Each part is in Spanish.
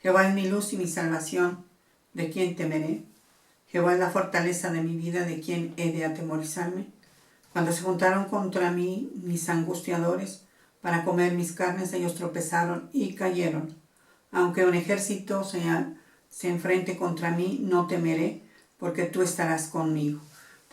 Jehová es mi luz y mi salvación, ¿de quién temeré? Jehová es la fortaleza de mi vida, ¿de quién he de atemorizarme? Cuando se juntaron contra mí mis angustiadores para comer mis carnes, ellos tropezaron y cayeron. Aunque un ejército se enfrente contra mí, no temeré, porque tú estarás conmigo.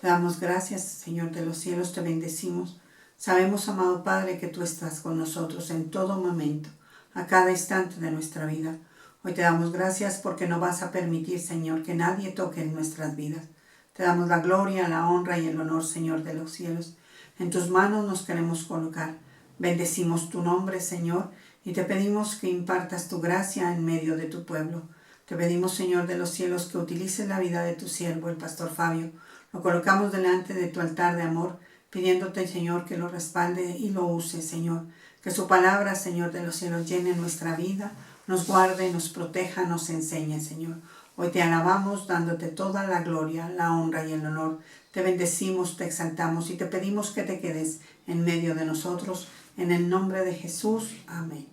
Te damos gracias, Señor de los cielos, te bendecimos. Sabemos, amado Padre, que tú estás con nosotros en todo momento, a cada instante de nuestra vida. Hoy te damos gracias porque no vas a permitir, Señor, que nadie toque en nuestras vidas. Te damos la gloria, la honra y el honor, Señor de los cielos. En tus manos nos queremos colocar. Bendecimos tu nombre, Señor, y te pedimos que impartas tu gracia en medio de tu pueblo. Te pedimos, Señor de los cielos, que utilices la vida de tu siervo, el pastor Fabio. Lo colocamos delante de tu altar de amor, pidiéndote, Señor, que lo respalde y lo use, Señor. Que su palabra, Señor de los cielos, llene nuestra vida, nos guarde, nos proteja, nos enseñe, Señor. Hoy te alabamos, dándote toda la gloria, la honra y el honor. Te bendecimos, te exaltamos y te pedimos que te quedes en medio de nosotros. En el nombre de Jesús. Amén.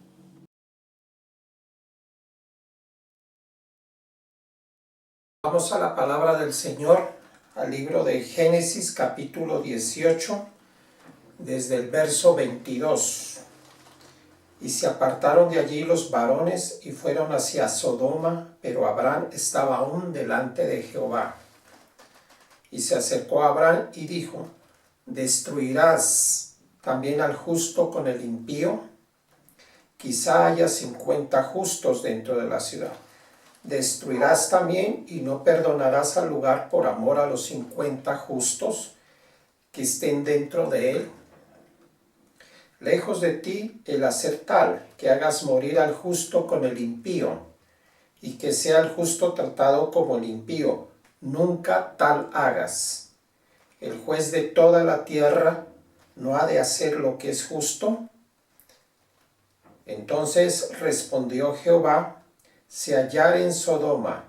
Vamos a la palabra del Señor, al libro de Génesis capítulo 18, desde el verso 22. Y se apartaron de allí los varones y fueron hacia Sodoma, pero Abraham estaba aún delante de Jehová. Y se acercó a Abraham y dijo: ¿destruirás también al justo con el impío? Quizá haya 50 justos dentro de la ciudad. ¿Destruirás también y no perdonarás al lugar por amor a los 50 justos que estén dentro de él? Lejos de ti el hacer tal, que hagas morir al justo con el impío, y que sea el justo tratado como el impío. Nunca tal hagas. El juez de toda la tierra no ha de hacer lo que es justo. Entonces respondió Jehová: si hallare en Sodoma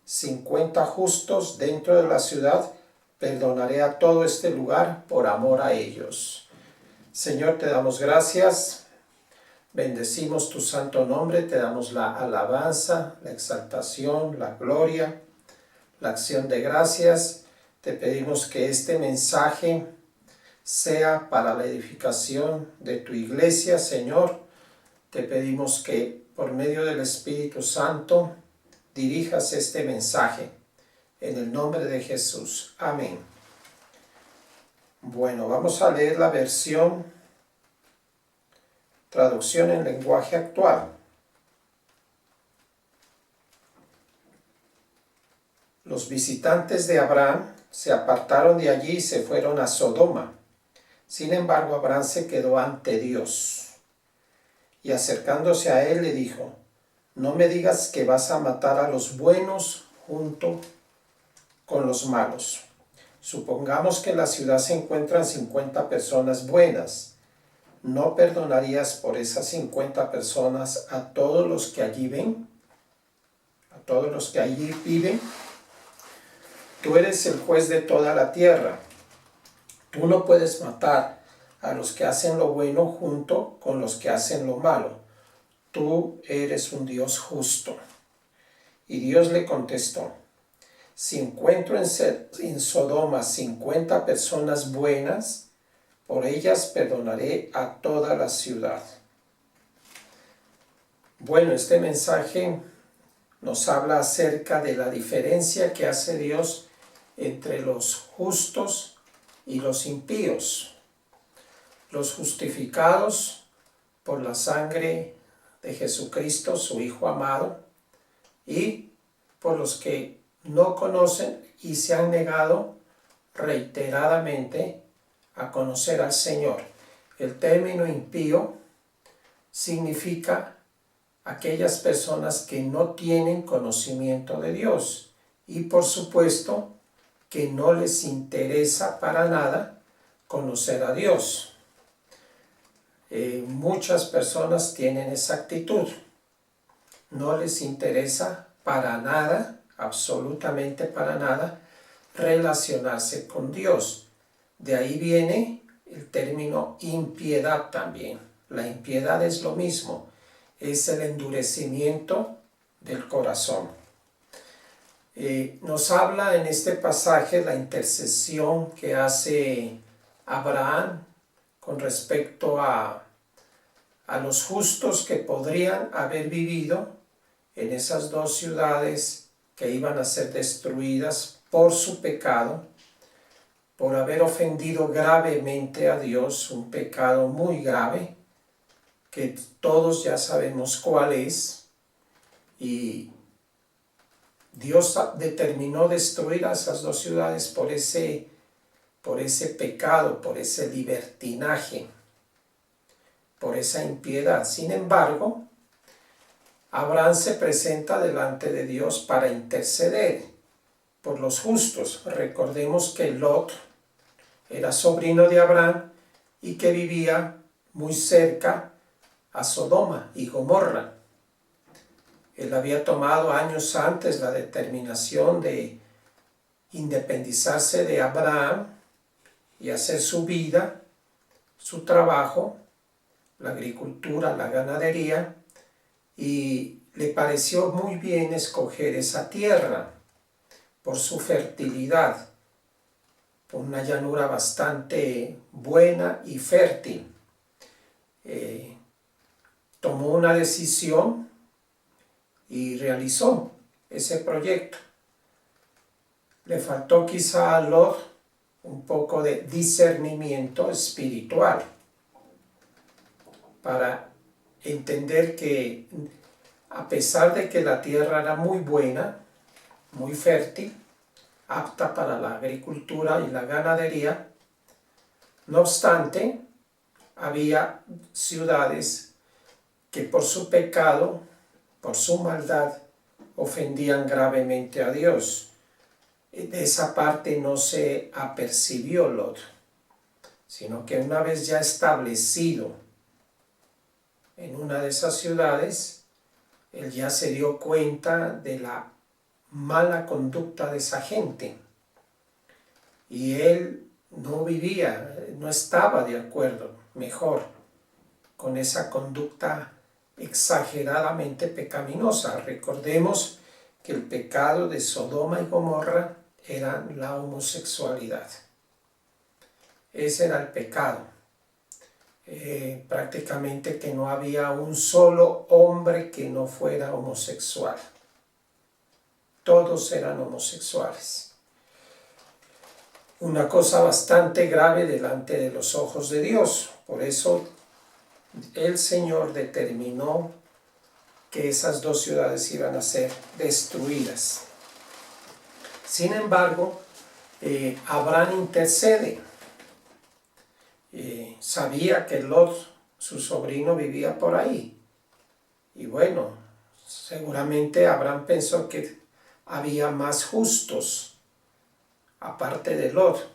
50 justos dentro de la ciudad, perdonaré a todo este lugar por amor a ellos. Señor, te damos gracias, bendecimos tu santo nombre, te damos la alabanza, la exaltación, la gloria, la acción de gracias. Te pedimos que este mensaje sea para la edificación de tu iglesia, Señor. Te pedimos que por medio del Espíritu Santo dirijas este mensaje. En el nombre de Jesús. Amén. Bueno, vamos a leer la traducción en lenguaje actual. Los visitantes de Abraham se apartaron de allí y se fueron a Sodoma. Sin embargo, Abraham se quedó ante Dios. Y acercándose a él le dijo: no me digas que vas a matar a los buenos junto con los malos. Supongamos que en la ciudad se encuentran 50 personas buenas. ¿No perdonarías por esas 50 personas a todos los que allí ven? ¿A todos los que allí viven? Tú eres el juez de toda la tierra. Tú no puedes matar a los que hacen lo bueno junto con los que hacen lo malo. Tú eres un Dios justo. Y Dios le contestó: si encuentro en Sodoma 50 personas buenas, por ellas perdonaré a toda la ciudad. Bueno, este mensaje nos habla acerca de la diferencia que hace Dios entre los justos y los impíos. Los justificados por la sangre de Jesucristo, su Hijo amado, y por los que no conocen y se han negado reiteradamente a conocer al Señor. El término impío significa aquellas personas que no tienen conocimiento de Dios y por supuesto que no les interesa para nada conocer a Dios. Muchas personas tienen esa actitud. No les interesa para nada, absolutamente para nada, relacionarse con Dios. De ahí viene el término impiedad también. La impiedad es lo mismo, es el endurecimiento del corazón. Nos habla en este pasaje la intercesión que hace Abraham con respecto a los justos que podrían haber vivido en esas dos ciudades que iban a ser destruidas por su pecado, por haber ofendido gravemente a Dios, un pecado muy grave, que todos ya sabemos cuál es, y Dios determinó destruir a esas dos ciudades por ese pecado, por ese libertinaje, por esa impiedad. Sin embargo, Abraham se presenta delante de Dios para interceder por los justos. Recordemos que Lot era sobrino de Abraham y que vivía muy cerca a Sodoma y Gomorra. Él había tomado años antes la determinación de independizarse de Abraham y hacer su vida, su trabajo, la agricultura, la ganadería, y le pareció muy bien escoger esa tierra por su fertilidad, por una llanura bastante buena y fértil. Tomó una decisión y realizó ese proyecto. Le faltó quizá a Lot un poco de discernimiento espiritual para entender que a pesar de que la tierra era muy buena, muy fértil, apta para la agricultura y la ganadería, no obstante, había ciudades que por su pecado, por su maldad, ofendían gravemente a Dios. De esa parte no se apercibió Lot, sino que una vez ya establecido en una de esas ciudades, él ya se dio cuenta de la mala conducta de esa gente. Y él no vivía, no estaba de acuerdo, mejor, con esa conducta exageradamente pecaminosa. Recordemos que el pecado de Sodoma y Gomorra era la homosexualidad. Ese era el pecado. Prácticamente que no había un solo hombre que no fuera homosexual. Todos eran homosexuales. Una cosa bastante grave delante de los ojos de Dios. Por eso el Señor determinó que esas dos ciudades iban a ser destruidas. Sin embargo, Abraham intercede. Sabía que Lot, su sobrino, vivía por ahí. Y bueno, seguramente Abraham pensó que había más justos, aparte de Lot.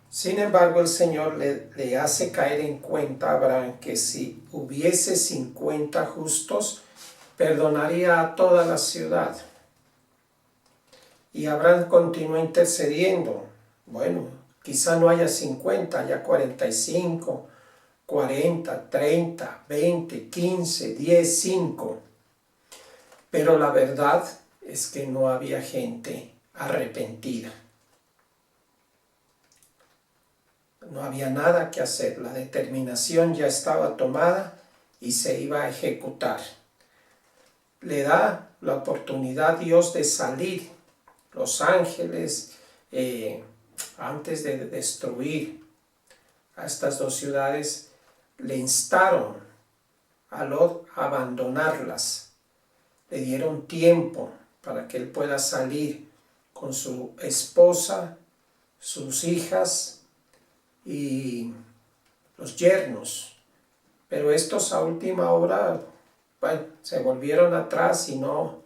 Sin embargo, el Señor le hace caer en cuenta a Abraham que si hubiese 50 justos, perdonaría a toda la ciudad. Y Abraham continúa intercediendo. Bueno, quizá no haya 50, haya 45, 40, 30, 20, 15, 10, 5. Pero la verdad es que no había gente arrepentida. No había nada que hacer. La determinación ya estaba tomada y se iba a ejecutar. Le da la oportunidad Dios de salir. Los ángeles, antes de destruir a estas dos ciudades, le instaron a Lot a abandonarlas. Le dieron tiempo para que él pueda salir con su esposa, sus hijas y los yernos. Pero estos a última hora, bueno, se volvieron atrás y no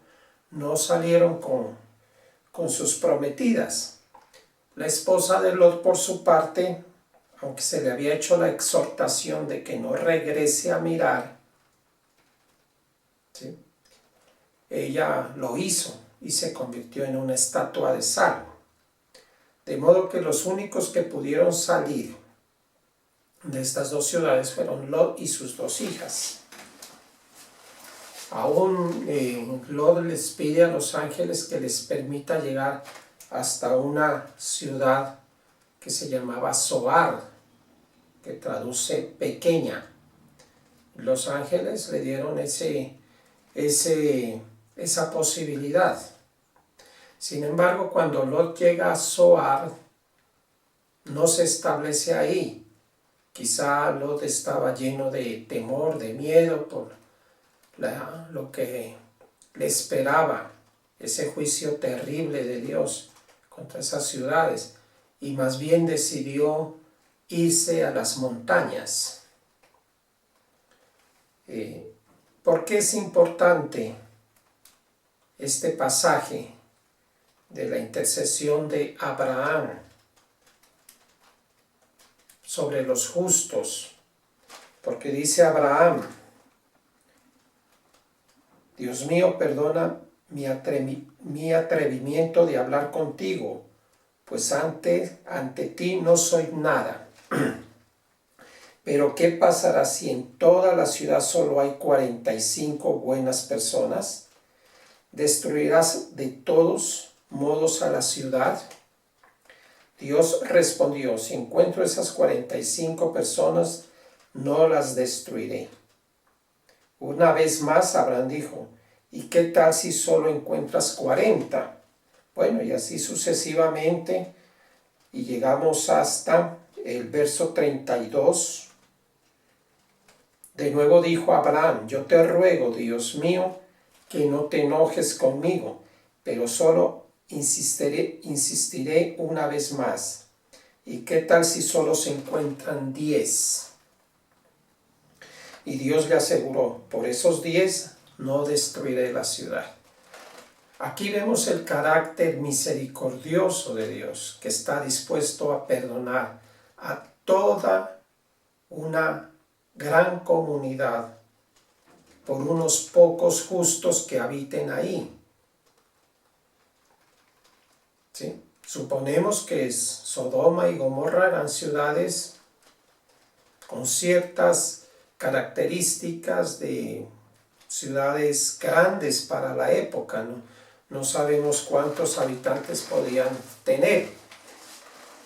salieron con sus prometidas. La esposa de Lot, por su parte, aunque se le había hecho la exhortación de que no regrese a mirar, ¿sí?, ella lo hizo y se convirtió en una estatua de sal. De modo que los únicos que pudieron salir de estas dos ciudades fueron Lot y sus dos hijas. Aún Lot les pide a los ángeles que les permita llegar hasta una ciudad que se llamaba Zoar, que traduce pequeña. Los ángeles le dieron esa posibilidad. Sin embargo, cuando Lot llega a Zoar, no se establece ahí. Quizá Lot estaba lleno de temor, de miedo por lo que le esperaba, ese juicio terrible de Dios contra esas ciudades, y más bien decidió irse a las montañas. ¿Por qué es importante este pasaje de la intercesión de Abraham sobre los justos? Porque dice Abraham: Dios mío, perdona mi atrevimiento de hablar contigo, pues ante ti no soy nada. Pero ¿qué pasará si en toda la ciudad solo hay 45 buenas personas? ¿Destruirás de todos modos a la ciudad? Dios respondió: si encuentro esas 45 personas, no las destruiré. Una vez más Abraham dijo: ¿y qué tal si solo encuentras 40? Bueno, y así sucesivamente, y llegamos hasta el verso 32. De nuevo dijo Abraham: yo te ruego, Dios mío, que no te enojes conmigo, pero solo insistiré una vez más. ¿Y qué tal si solo se encuentran 10? Y Dios le aseguró: por esos 10 no destruiré la ciudad. Aquí vemos el carácter misericordioso de Dios, que está dispuesto a perdonar a toda una gran comunidad por unos pocos justos que habiten ahí. ¿Sí? Suponemos que Sodoma y Gomorra eran ciudades con ciertas características de ciudades grandes para la época, no sabemos cuántos habitantes podían tener,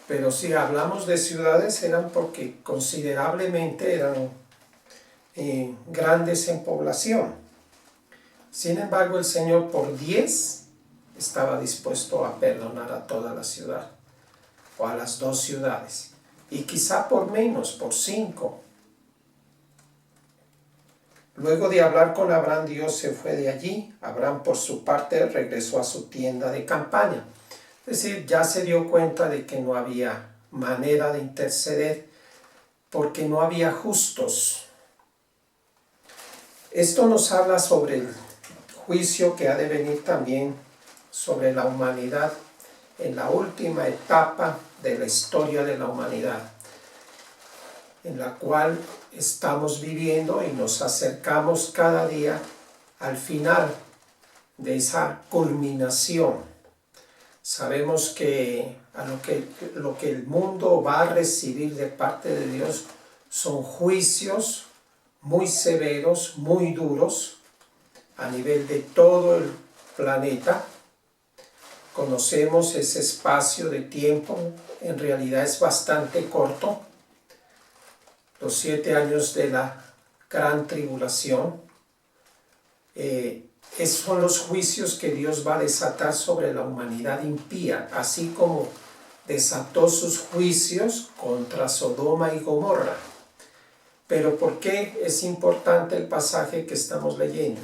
pero si hablamos de ciudades eran porque considerablemente eran grandes en población. Sin embargo, el Señor por 10 estaba dispuesto a perdonar a toda la ciudad, o a las 2 ciudades, y quizá por menos, por 5. Luego de hablar con Abraham, Dios se fue de allí. Abraham, por su parte, regresó a su tienda de campaña. Es decir, ya se dio cuenta de que no había manera de interceder porque no había justos. Esto nos habla sobre el juicio que ha de venir también sobre la humanidad en la última etapa de la historia de la humanidad, en la cual estamos viviendo y nos acercamos cada día al final de esa culminación. Sabemos que lo que el mundo va a recibir de parte de Dios son juicios muy severos, muy duros, a nivel de todo el planeta. Conocemos ese espacio de tiempo, en realidad es bastante corto. Los 7 años de la gran tribulación, son los juicios que Dios va a desatar sobre la humanidad impía, así como desató sus juicios contra Sodoma y Gomorra. Pero ¿por qué es importante el pasaje que estamos leyendo?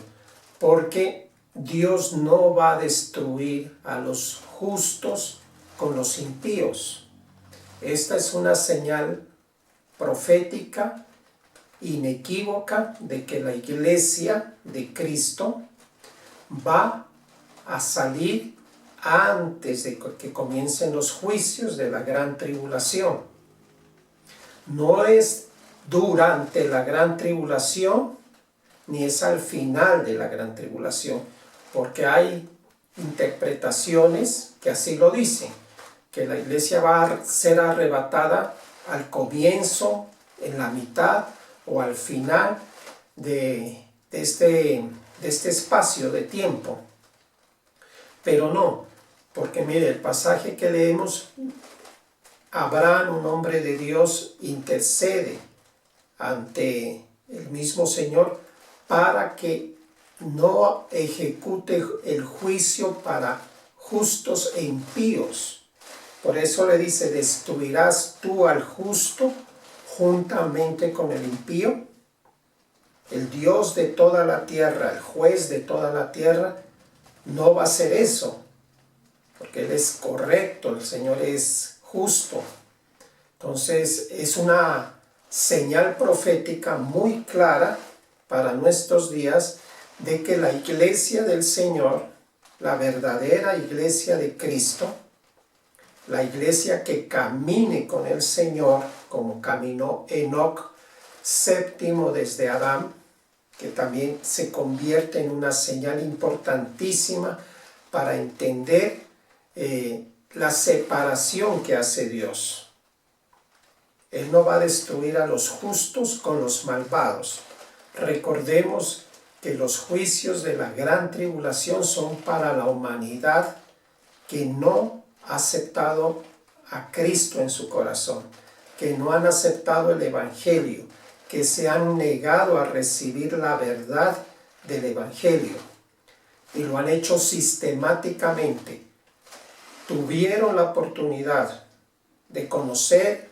Porque Dios no va a destruir a los justos con los impíos. Esta es una señal profética, inequívoca, de que la iglesia de Cristo va a salir antes de que comiencen los juicios de la gran tribulación. No es durante la gran tribulación, ni es al final de la gran tribulación, porque hay interpretaciones que así lo dicen, que la iglesia va a ser arrebatada al comienzo, en la mitad o al final de de este espacio de tiempo. Pero no, porque mire, el pasaje que leemos, Abraham, un hombre de Dios, intercede ante el mismo Señor para que no ejecute el juicio para justos e impíos. Por eso le dice, ¿destruirás tú al justo juntamente con el impío? El Dios de toda la tierra, el juez de toda la tierra, no va a hacer eso, porque Él es correcto, el Señor es justo. Entonces es una señal profética muy clara para nuestros días de que la iglesia del Señor, la verdadera iglesia de Cristo, la iglesia que camine con el Señor, como caminó Enoc, séptimo desde Adán, que también se convierte en una señal importantísima para entender la separación que hace Dios. Él no va a destruir a los justos con los malvados. Recordemos que los juicios de la gran tribulación son para la humanidad que no ha aceptado a Cristo en su corazón, que no han aceptado el Evangelio, que se han negado a recibir la verdad del Evangelio y lo han hecho sistemáticamente. Tuvieron la oportunidad de conocer,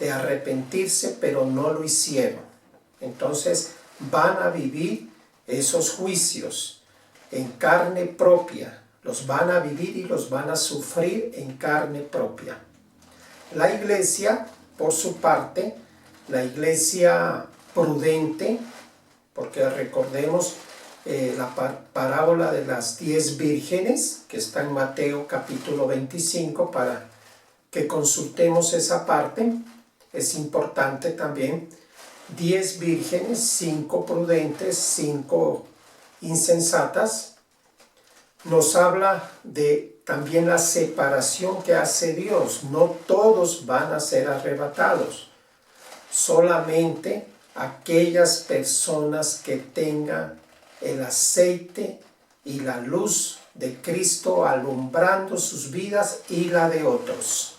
de arrepentirse, pero no lo hicieron. Entonces van a vivir esos juicios en carne propia, los van a vivir y los van a sufrir en carne propia. La iglesia, por su parte, la iglesia prudente, porque recordemos la parábola de las 10 vírgenes, que está en Mateo capítulo 25, para que consultemos esa parte, es importante también. 10 vírgenes, 5 prudentes, 5 insensatas, nos habla de también la separación que hace Dios. No todos van a ser arrebatados, solamente aquellas personas que tengan el aceite y la luz de Cristo alumbrando sus vidas y la de otros.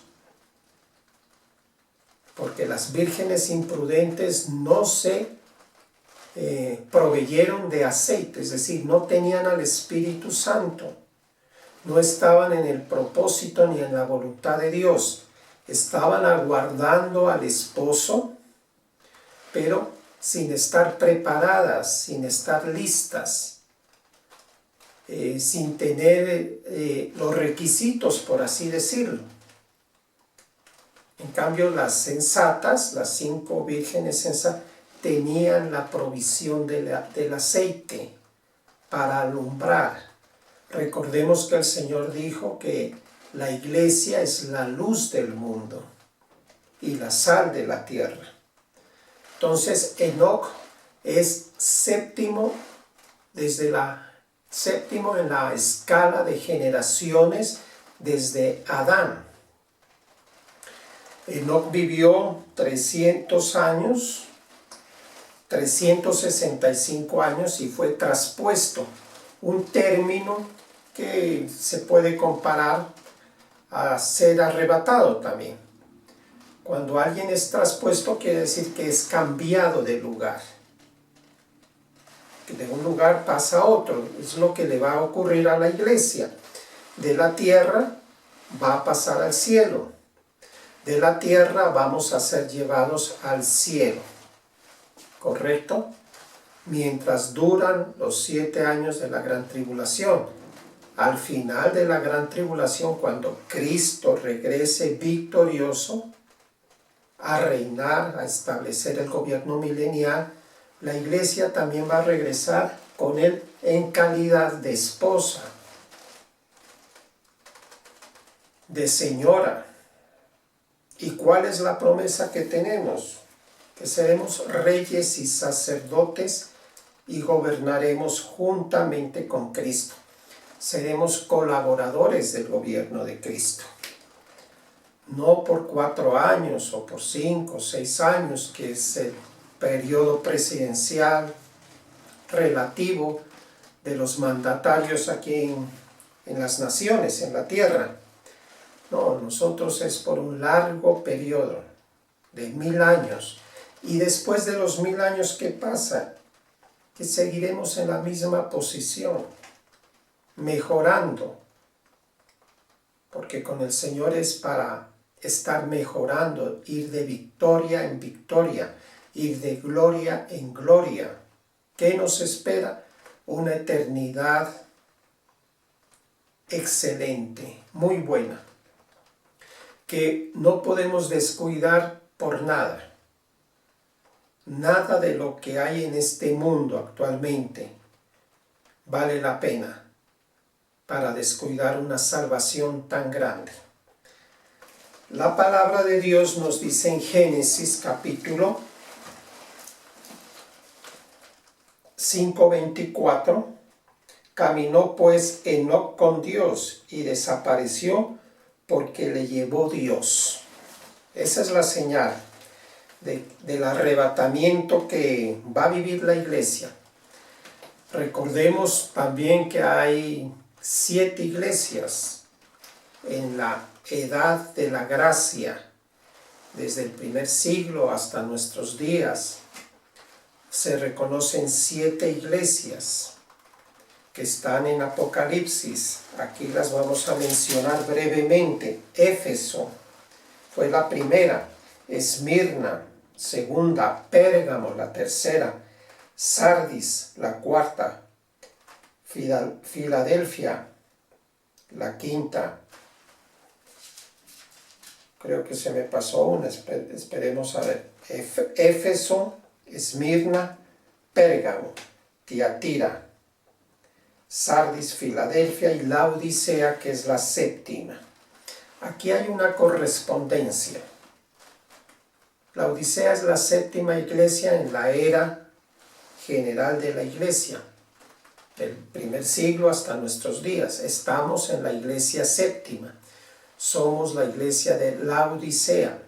Porque las vírgenes imprudentes no se proveyeron de aceite, es decir, no tenían al Espíritu Santo, no estaban en el propósito ni en la voluntad de Dios, estaban aguardando al esposo, pero sin estar preparadas, sin estar listas, sin tener los requisitos, por así decirlo. En cambio, las sensatas, las 5 vírgenes sensatas, tenían la provisión del aceite para alumbrar. Recordemos que el Señor dijo que la iglesia es la luz del mundo y la sal de la tierra. Entonces, Enoc es séptimo en la escala de generaciones desde Adán. Enoc vivió 300 años, 365 años y fue traspuesto, un término que se puede comparar a ser arrebatado también. Cuando alguien es traspuesto quiere decir que es cambiado de lugar, que de un lugar pasa a otro. Es lo que le va a ocurrir a la iglesia. De la tierra va a pasar al cielo, de la tierra vamos a ser llevados al cielo. ¿Correcto? Mientras duran los 7 años de la gran tribulación. Al final de la gran tribulación, cuando Cristo regrese victorioso a reinar, a establecer el gobierno milenial, la iglesia también va a regresar con Él en calidad de esposa, de señora. ¿Y cuál es la promesa que tenemos? Que seremos reyes y sacerdotes y gobernaremos juntamente con Cristo. Seremos colaboradores del gobierno de Cristo. No por 4 años o por 5 o 6 años, que es el periodo presidencial relativo de los mandatarios aquí en las naciones, en la tierra. No, nosotros es por un largo periodo de 1000 años. Y después de los 1000 años que pasa, que seguiremos en la misma posición, mejorando. Porque con el Señor es para estar mejorando, ir de victoria en victoria, ir de gloria en gloria. ¿Qué nos espera? Una eternidad excelente, muy buena, que no podemos descuidar por nada. Nada de lo que hay en este mundo actualmente vale la pena para descuidar una salvación tan grande. La palabra de Dios nos dice en Génesis capítulo 5:24, caminó pues Enoc con Dios y desapareció porque le llevó Dios. Esa es la señal del arrebatamiento que va a vivir la iglesia. Recordemos también que hay 7 iglesias en la edad de la gracia, desde el primer siglo hasta nuestros días. Se reconocen 7 iglesias que están en Apocalipsis. Aquí las vamos a mencionar brevemente. Éfeso fue la primera, Esmirna, segunda, Pérgamo, la tercera, Sardis, la cuarta, Filadelfia, la quinta. Creo que se me pasó una, esperemos a ver. Éfeso, Esmirna, Pérgamo, Tiatira, Sardis, Filadelfia y Laodicea, que es la séptima. Aquí hay una correspondencia. Laodicea es la séptima iglesia en la era general de la iglesia, del primer siglo hasta nuestros días. Estamos en la iglesia séptima. Somos la iglesia de Laodicea.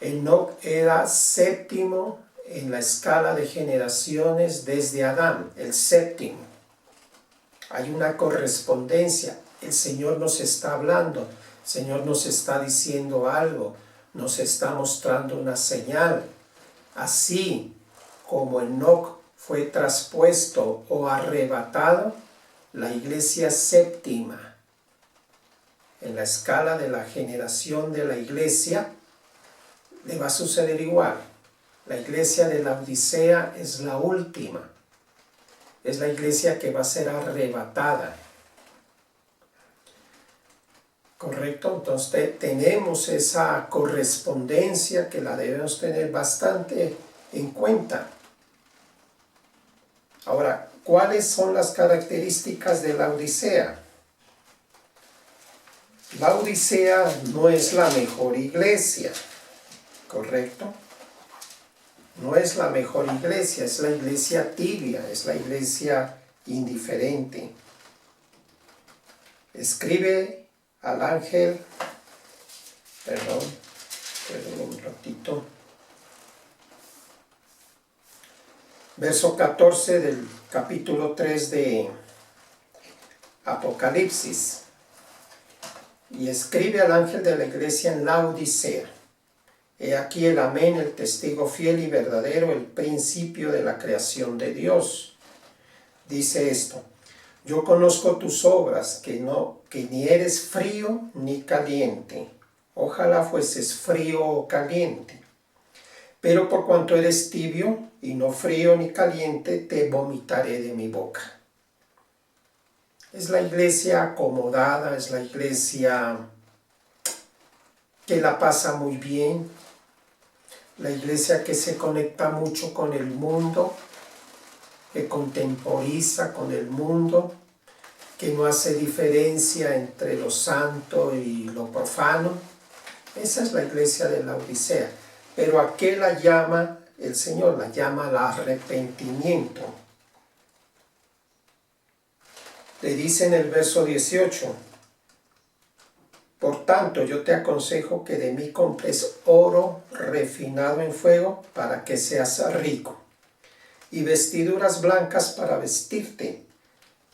Enoc era séptimo en la escala de generaciones desde Adán, el séptimo. Hay una correspondencia. El Señor nos está hablando, el Señor nos está diciendo algo, nos está mostrando una señal. Así como Enoc fue traspuesto o arrebatado, la iglesia séptima, en la escala de la generación de la iglesia, le va a suceder igual. La iglesia de Laodicea es la última. Es la iglesia que va a ser arrebatada. ¿Correcto? Entonces tenemos esa correspondencia que la debemos tener bastante en cuenta. Ahora, ¿cuáles son las características de Laodicea? Laodicea no es la mejor iglesia, ¿correcto? No es la mejor iglesia, es la iglesia tibia, es la iglesia indiferente. Escribe al ángel, perdón un ratito, verso 14 del capítulo 3 de Apocalipsis. Y escribe al ángel de la iglesia en Laodicea. He aquí el amén, el testigo fiel y verdadero, el principio de la creación de Dios. Dice esto: yo conozco tus obras, que ni eres frío ni caliente. Ojalá fueses frío o caliente. Pero por cuanto eres tibio y no frío ni caliente, te vomitaré de mi boca. Es la iglesia acomodada, es la iglesia que la pasa muy bien, la iglesia que se conecta mucho con el mundo, que contemporiza con el mundo, que no hace diferencia entre lo santo y lo profano. Esa es la iglesia de Laodicea. Pero ¿a qué la llama el Señor? La llama al arrepentimiento. Le dice en el verso 18: por tanto, yo te aconsejo que de mí compres oro refinado en fuego para que seas rico, y vestiduras blancas para vestirte,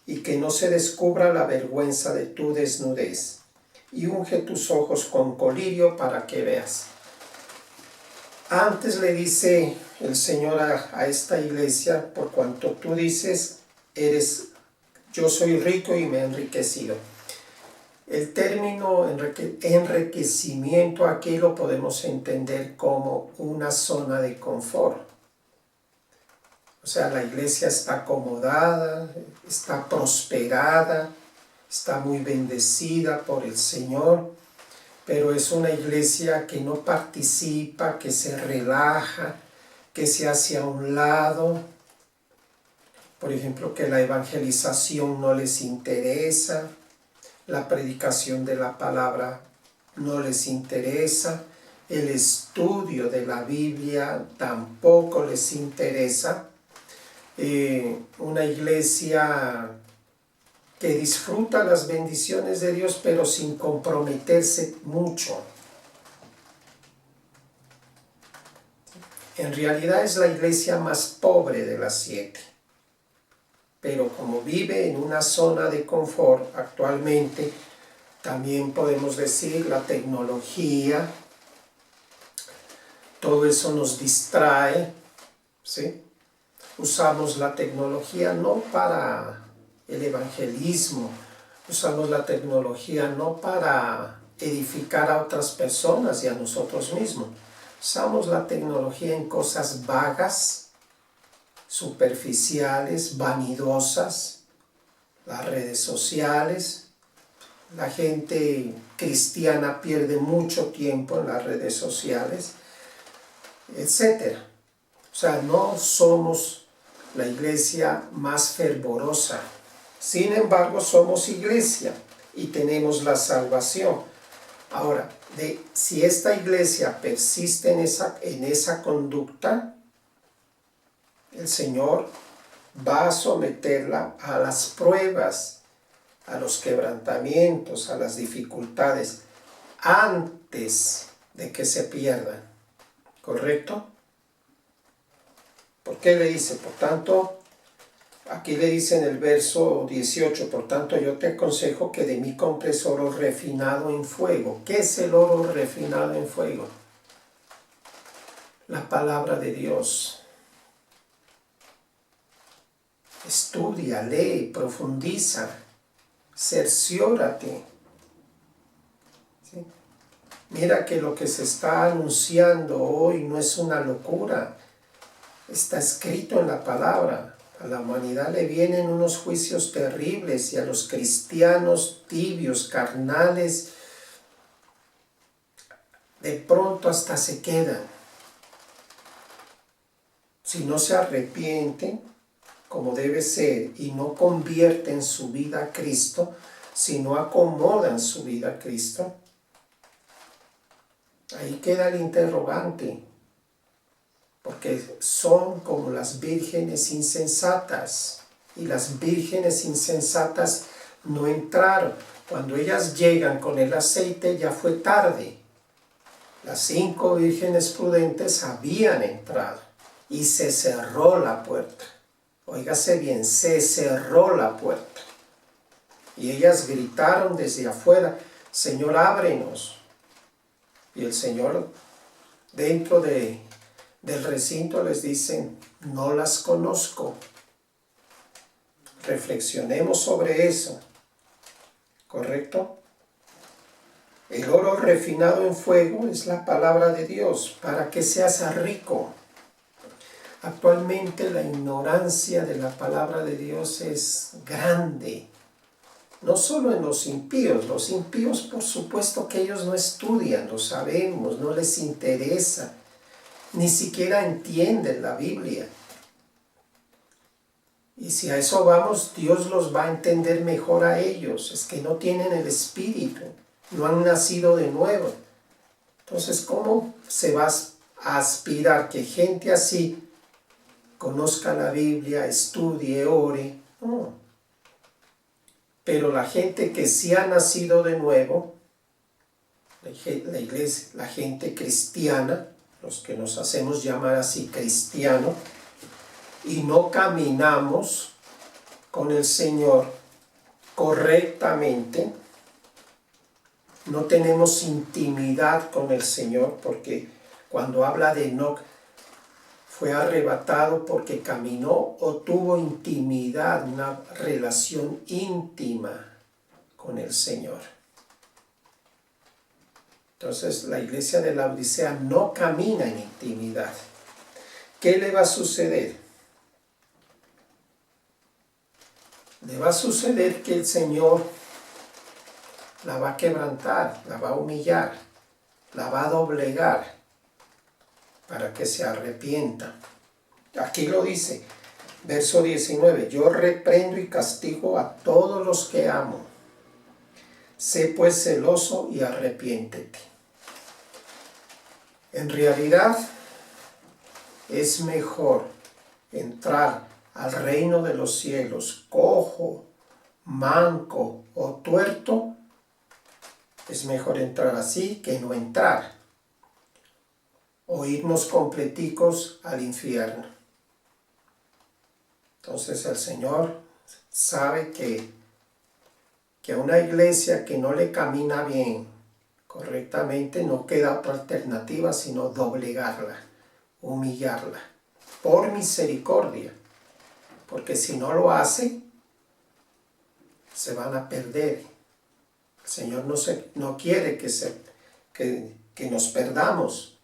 y que no se descubra la vergüenza de tu desnudez, y unge tus ojos con colirio para que veas. Antes le dice el Señor a esta iglesia, por cuanto tú dices, yo soy rico y me he enriquecido. El término enriquecimiento aquí lo podemos entender como una zona de confort. O sea, la iglesia está acomodada, está prosperada, está muy bendecida por el Señor, pero es una iglesia que no participa, que se relaja, que se hace a un lado. Por ejemplo, que la evangelización no les interesa, la predicación de la palabra no les interesa, el estudio de la Biblia tampoco les interesa. Una iglesia que disfruta las bendiciones de Dios, pero sin comprometerse mucho. En realidad es la iglesia más pobre de las 7. Pero como vive en una zona de confort actualmente, también podemos decir la tecnología, todo eso nos distrae, ¿sí? Usamos la tecnología no para el evangelismo, usamos la tecnología no para edificar a otras personas y a nosotros mismos. Usamos la tecnología en cosas vagas, superficiales, vanidosas, las redes sociales. La gente cristiana pierde mucho tiempo en las redes sociales, etc. O sea, no somos la iglesia más fervorosa. Sin embargo, somos iglesia y tenemos la salvación. Ahora, si esta iglesia persiste en esa conducta, el Señor va a someterla a las pruebas, a los quebrantamientos, a las dificultades, antes de que se pierdan. ¿Correcto? ¿Por qué le dice? Por tanto, aquí le dice en el verso 18, por tanto yo te aconsejo que de mí compres oro refinado en fuego. ¿Qué es el oro refinado en fuego? La palabra de Dios. Estudia, lee, profundiza, cerciórate. ¿Sí? Mira que lo que se está anunciando hoy no es una locura. Está escrito en la palabra. A la humanidad le vienen unos juicios terribles y a los cristianos tibios, carnales, de pronto hasta se quedan. Si no se arrepienten, como debe ser, y no convierten su vida a Cristo, sino acomodan su vida a Cristo, ahí queda el interrogante, porque son como las vírgenes insensatas, y las vírgenes insensatas no entraron. Cuando ellas llegan con el aceite ya fue tarde. Las 5 vírgenes prudentes habían entrado y se cerró la puerta. Óigase bien, se cerró la puerta. Y ellas gritaron desde afuera, Señor, ábrenos. Y el Señor dentro del recinto les dice, no las conozco. Reflexionemos sobre eso. ¿Correcto? El oro refinado en fuego es la palabra de Dios para que seas rico. Actualmente la ignorancia de la palabra de Dios es grande, no solo en los impíos por supuesto que ellos no estudian, lo sabemos, no les interesa, ni siquiera entienden la Biblia. Y si a eso vamos, Dios los va a entender mejor a ellos, es que no tienen el Espíritu, no han nacido de nuevo. Entonces, ¿cómo se va a aspirar que gente así conozca la Biblia, estudie, ore? No. Pero la gente que sí ha nacido de nuevo, la iglesia, la gente cristiana, los que nos hacemos llamar así cristianos, y no caminamos con el Señor correctamente, no tenemos intimidad con el Señor, porque cuando habla de Enoc, fue arrebatado porque caminó o tuvo intimidad, una relación íntima con el Señor. Entonces la iglesia de la Odisea no camina en intimidad. ¿Qué le va a suceder? Le va a suceder que el Señor la va a quebrantar, la va a humillar, la va a doblegar para que se arrepienta. Aquí lo dice, verso 19, yo reprendo y castigo a todos los que amo. Sé pues celoso y arrepiéntete. En realidad es mejor entrar al reino de los cielos cojo, manco o tuerto. Es mejor entrar así que no entrar o irnos completicos al infierno. Entonces el Señor sabe que una iglesia que no le camina bien, correctamente, no queda otra alternativa sino doblegarla, humillarla, por misericordia, porque si no lo hace, se van a perder. El Señor no quiere que nos perdamos.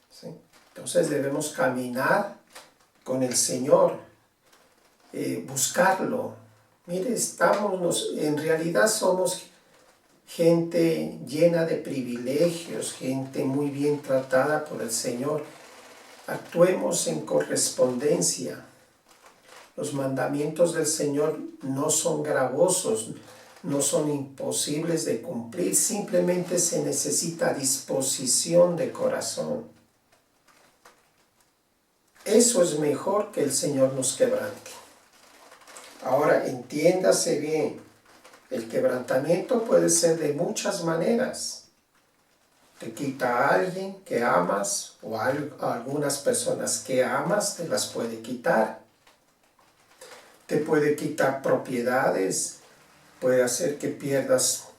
¿Sí? Entonces debemos caminar con el Señor, buscarlo. Mire, en realidad somos gente llena de privilegios, gente muy bien tratada por el Señor. Actuemos en correspondencia. Los mandamientos del Señor no son gravosos, no son imposibles de cumplir, simplemente se necesita disposición de corazón. Eso es mejor que el Señor nos quebrante. Ahora, entiéndase bien, el quebrantamiento puede ser de muchas maneras. Te quita a alguien que amas o a algunas personas que amas, te las puede quitar. Te puede quitar propiedades, puede hacer que pierdas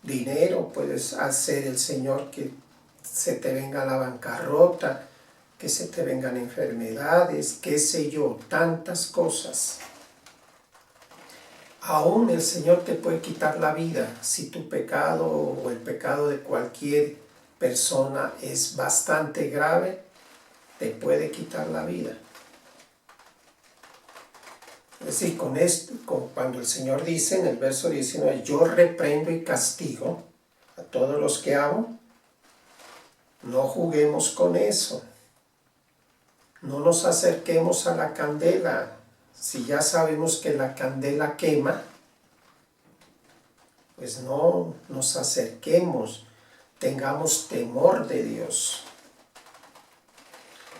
dinero, puedes hacer el Señor que se te venga la bancarrota, que se te vengan enfermedades, qué sé yo, tantas cosas. Aún el Señor te puede quitar la vida si tu pecado o el pecado de cualquier persona es bastante grave, te puede quitar la vida. Es decir, cuando el Señor dice en el verso 19, yo reprendo y castigo a todos los que amo, no juguemos con eso. No nos acerquemos a la candela. Si ya sabemos que la candela quema, pues no nos acerquemos, tengamos temor de Dios.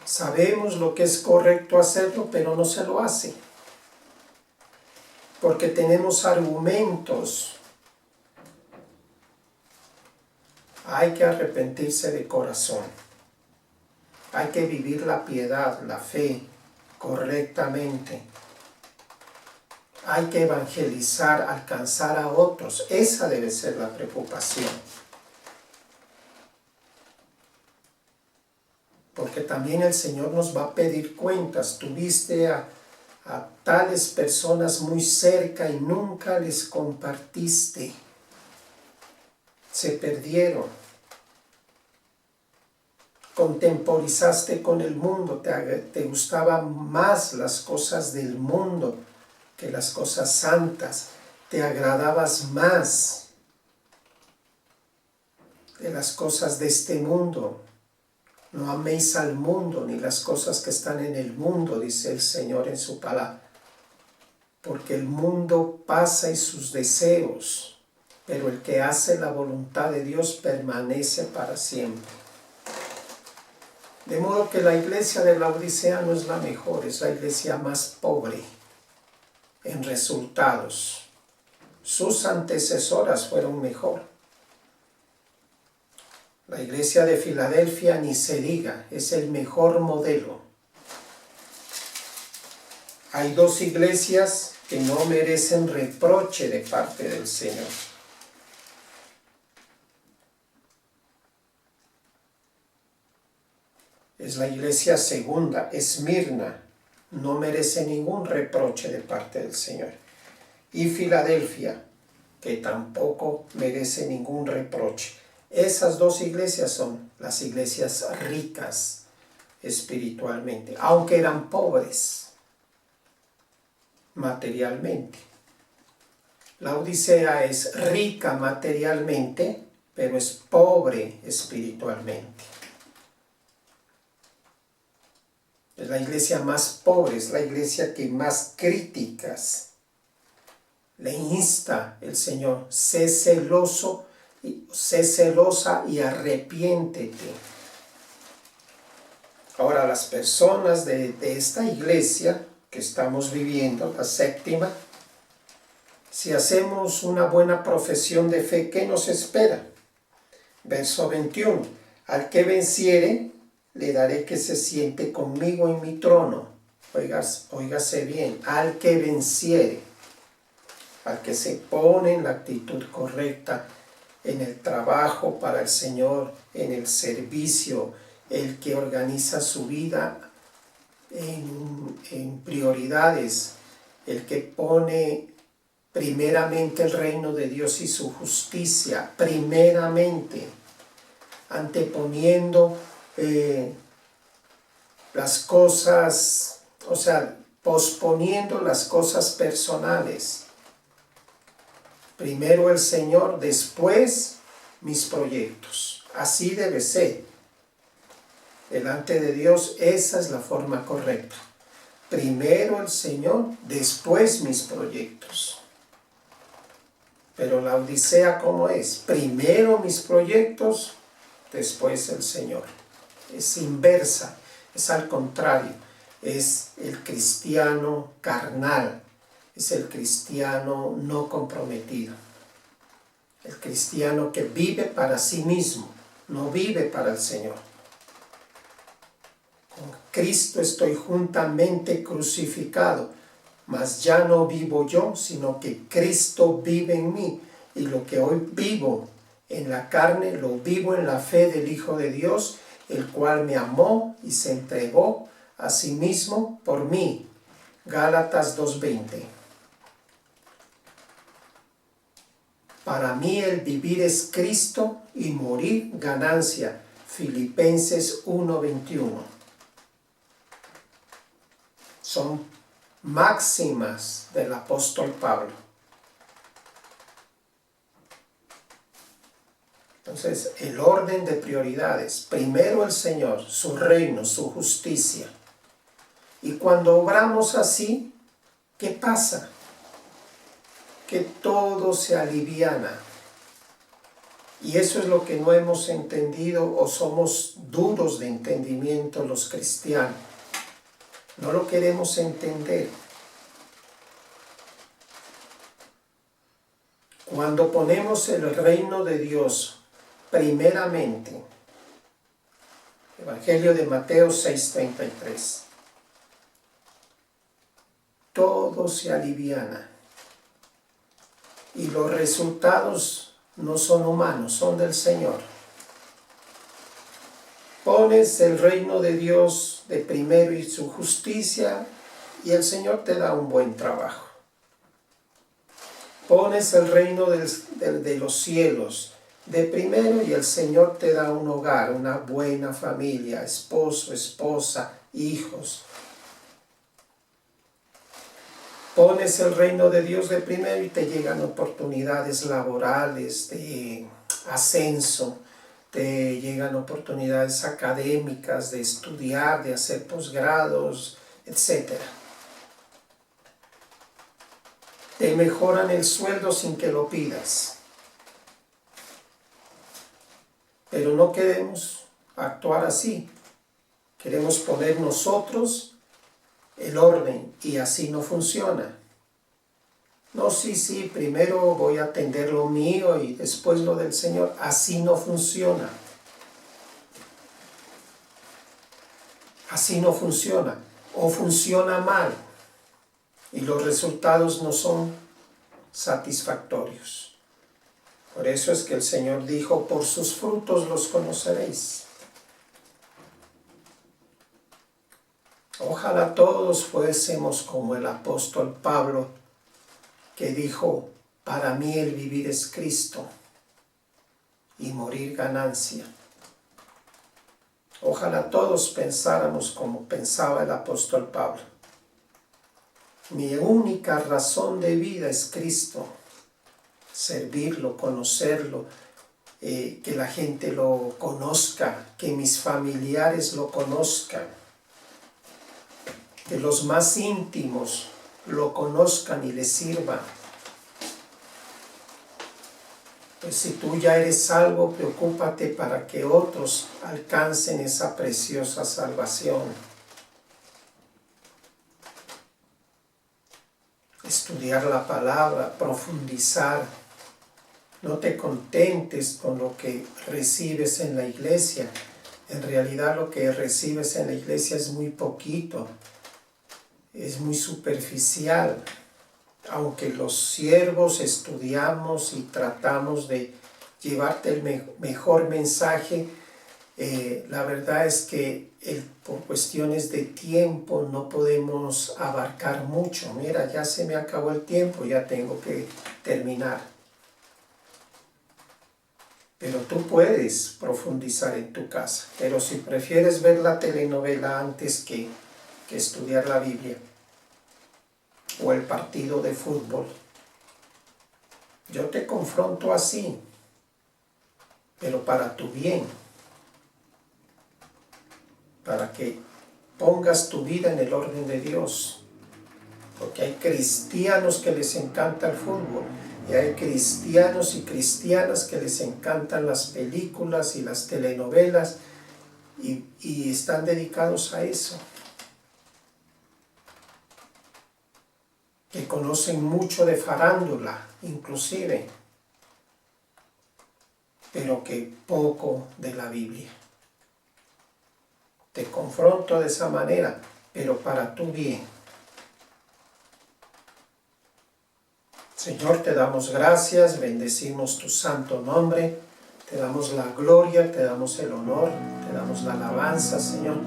Sabemos lo que es correcto hacerlo, pero no se lo hace. Porque tenemos argumentos. Hay que arrepentirse de corazón. Hay que vivir la piedad, la fe, correctamente. Hay que evangelizar, alcanzar a otros. Esa debe ser la preocupación. Porque también el Señor nos va a pedir cuentas. Tuviste a tales personas muy cerca y nunca les compartiste. Se perdieron. Contemporizaste con el mundo, te gustaban más las cosas del mundo que las cosas santas, te agradabas más de las cosas de este mundo. No améis al mundo ni las cosas que están en el mundo, dice el Señor en su palabra, porque el mundo pasa y sus deseos, pero el que hace la voluntad de Dios permanece para siempre. De modo que la iglesia de la Odisea no es la mejor, es la iglesia más pobre en resultados. Sus antecesoras fueron mejor. La iglesia de Filadelfia ni se diga, es el mejor modelo. Hay dos iglesias que no merecen reproche de parte del Señor. Es la iglesia segunda, Esmirna, no merece ningún reproche de parte del Señor. Y Filadelfia, que tampoco merece ningún reproche. Esas dos iglesias son las iglesias ricas espiritualmente, aunque eran pobres materialmente. La Odisea es rica materialmente, pero es pobre espiritualmente. Es la iglesia más pobre, es la iglesia que más críticas le insta el Señor: sé celoso, sé celosa y arrepiéntete. Ahora, las personas de esta iglesia que estamos viviendo, la séptima, si hacemos una buena profesión de fe, ¿qué nos espera? Verso 21, al que venciere, le daré que se siente conmigo en mi trono. Óigase bien, al que venciere, al que se pone en la actitud correcta, en el trabajo para el Señor, en el servicio, el que organiza su vida en prioridades, el que pone primeramente el reino de Dios y su justicia, primeramente, anteponiendo las cosas, o sea, posponiendo las cosas personales. Primero el Señor, después mis proyectos. Así debe ser. Delante de Dios, esa es la forma correcta. Primero el Señor, después mis proyectos. Pero la Odisea, ¿cómo es? Primero mis proyectos, después el Señor. Es inversa, es al contrario. Es el cristiano carnal, es el cristiano no comprometido. El cristiano que vive para sí mismo, no vive para el Señor. Con Cristo estoy juntamente crucificado, mas ya no vivo yo, sino que Cristo vive en mí. Y lo que hoy vivo en la carne, lo vivo en la fe del Hijo de Dios, el cual me amó y se entregó a sí mismo por mí. Gálatas 2:20. Para mí el vivir es Cristo y morir ganancia. Filipenses 1:21. Son máximas del apóstol Pablo. Entonces, el orden de prioridades. Primero el Señor, su reino, su justicia. Y cuando obramos así, ¿qué pasa? Que todo se aliviana. Y eso es lo que no hemos entendido, o somos duros de entendimiento los cristianos. No lo queremos entender. Cuando ponemos el reino de Dios primeramente, Evangelio de Mateo 6:33, todo se aliviana. Y los resultados no son humanos, son del Señor. Pones el reino de Dios de primero y su justicia, y el Señor te da un buen trabajo. Pones el reino de los cielos de primero, y el Señor te da un hogar, una buena familia, esposo, esposa, hijos. Pones el reino de Dios de primero y te llegan oportunidades laborales, de ascenso, te llegan oportunidades académicas, de estudiar, de hacer posgrados, etc. Te mejoran el sueldo sin que lo pidas. Pero no queremos actuar así. Queremos poner nosotros el orden, y así no funciona. No, sí, primero voy a atender lo mío y después lo del Señor. Así no funciona. Así no funciona. O funciona mal. y los resultados no son satisfactorios. Por eso es que el Señor dijo, por sus frutos los conoceréis. Ojalá todos fuésemos como el apóstol Pablo, que dijo, para mí el vivir es Cristo y morir ganancia. Ojalá todos pensáramos como pensaba el apóstol Pablo. Mi única razón de vida es Cristo, servirlo, conocerlo, que la gente lo conozca, que mis familiares lo conozcan, que los más íntimos lo conozcan y le sirvan. Pues si tú ya eres salvo, preocúpate para que otros alcancen esa preciosa salvación. Estudiar la palabra, profundizar. No te contentes con lo que recibes en la iglesia. En realidad lo que recibes en la iglesia es muy poquito. Es muy superficial, aunque los siervos estudiamos y tratamos de llevarte el mejor mensaje, la verdad es que por cuestiones de tiempo no podemos abarcar mucho. Mira, ya se me acabó el tiempo, ya tengo que terminar. Pero tú puedes profundizar en tu casa, pero si prefieres ver la telenovela antes que estudiar la Biblia o el partido de fútbol, yo te confronto así, pero para tu bien, para que pongas tu vida en el orden de Dios, porque hay cristianos que les encanta el fútbol y hay cristianos y cristianas que les encantan las películas y las telenovelas y están dedicados a eso, que conocen mucho de farándula inclusive, pero que poco de la Biblia. Te confronto de esa manera, pero para tu bien. Señor, te damos gracias, bendecimos tu santo nombre, te damos la gloria, te damos el honor, te damos la alabanza, Señor.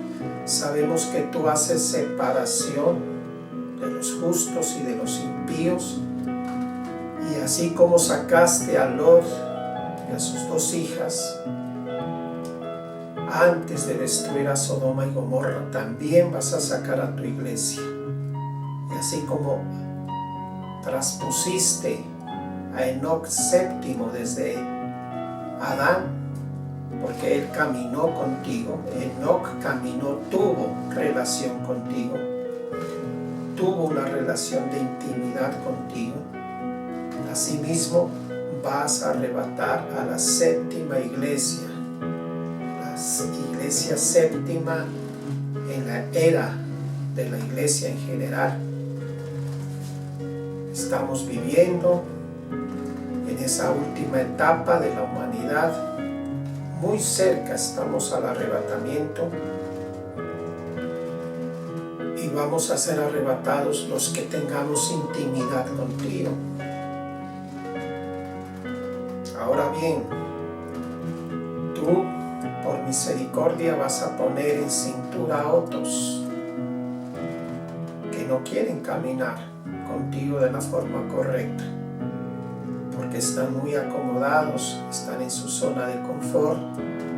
Sabemos que tú haces separación de los justos y de los impíos, y así como sacaste a Lot y a sus dos hijas antes de destruir a Sodoma y Gomorra, también vas a sacar a tu iglesia. Y así como traspusiste a Enoc séptimo desde Adán, porque él caminó contigo, Enoc caminó, tuvo relación contigo, tuvo una relación de intimidad contigo. Asimismo vas a arrebatar a la séptima iglesia, iglesia séptima en la era de la iglesia en general. Estamos viviendo en esa última etapa de la humanidad, muy cerca estamos al arrebatamiento y vamos a ser arrebatados los que tengamos intimidad contigo. Ahora bien, tú por misericordia vas a poner en cintura a otros que no quieren caminar contigo de la forma correcta, porque están muy acomodados, están en su zona de confort,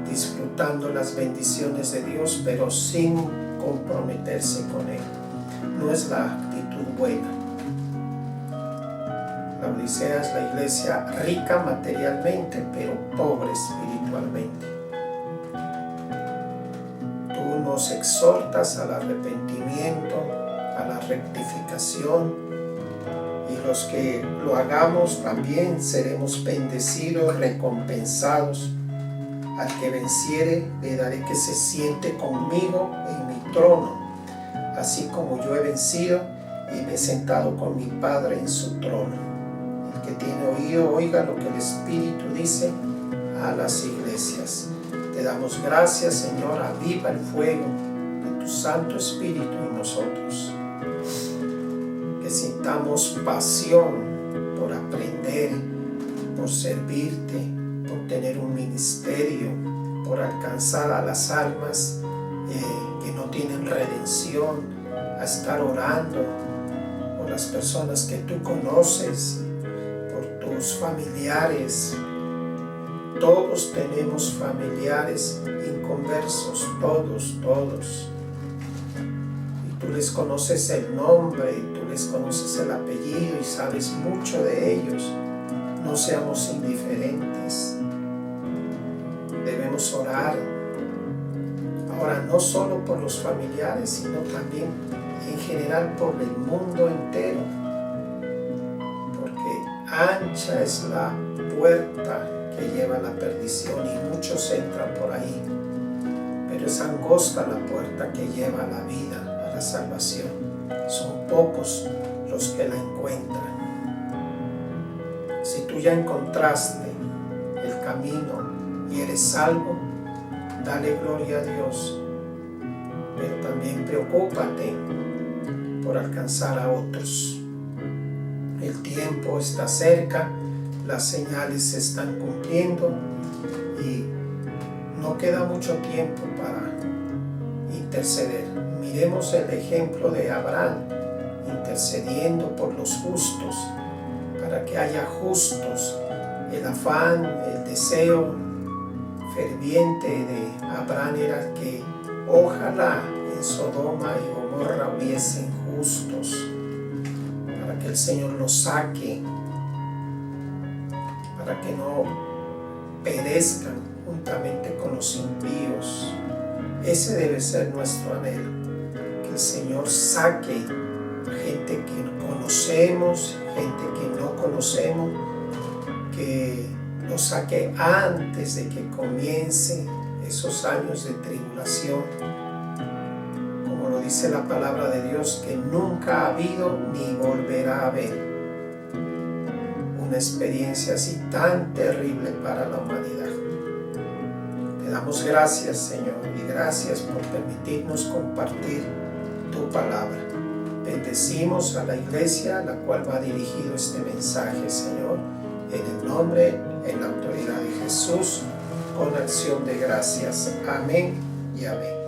disfrutando las bendiciones de Dios, pero sin comprometerse con Él. No es la actitud buena. La Odisea es la iglesia rica materialmente, pero pobre espiritualmente. Tú nos exhortas al arrepentimiento, a la rectificación, y los que lo hagamos también seremos bendecidos, recompensados. Al que venciere le daré que se siente conmigo en mi trono, así como yo he vencido y me he sentado con mi Padre en su trono. El que tiene oído, oiga lo que el Espíritu dice a las iglesias. Te damos gracias, Señor, aviva el fuego de tu Santo Espíritu en nosotros. Que sin necesitamos pasión por aprender, por servirte, por tener un ministerio, por alcanzar a las almas que no tienen redención, a estar orando por las personas que tú conoces, por tus familiares. Todos tenemos familiares inconversos, todos. Y tú les conoces el nombre, y tú les conoces el apellido y sabes mucho de ellos. No seamos indiferentes. Debemos orar. Ahora, no solo por los familiares, sino también en general por el mundo entero. Porque ancha es la puerta que lleva a la perdición y muchos entran por ahí. Pero es angosta la puerta que lleva a la vida, a la salvación. Son pocos los que la encuentran. Si tú ya encontraste el camino y eres salvo, dale gloria a Dios. Pero también preocúpate por alcanzar a otros. El tiempo está cerca, las señales se están cumpliendo y no queda mucho tiempo para interceder. Miremos el ejemplo de Abraham intercediendo por los justos, para que haya justos. El afán, el deseo ferviente de Abraham era que ojalá en Sodoma y Gomorra hubiesen justos, para que el Señor los saque, para que no perezcan juntamente con los impíos. Ese debe ser nuestro anhelo, que el Señor saque a gente que conocemos, gente que no conocemos, que los saque antes de que comience esos años de tribulación. Como lo dice la palabra de Dios, que nunca ha habido ni volverá a haber una experiencia así tan terrible para la humanidad. Te damos gracias, Señor, y gracias por permitirnos compartir tu palabra. Bendecimos a la iglesia a la cual va dirigido este mensaje, Señor, en el nombre, en la autoridad de Jesús, con acción de gracias. Amén y amén.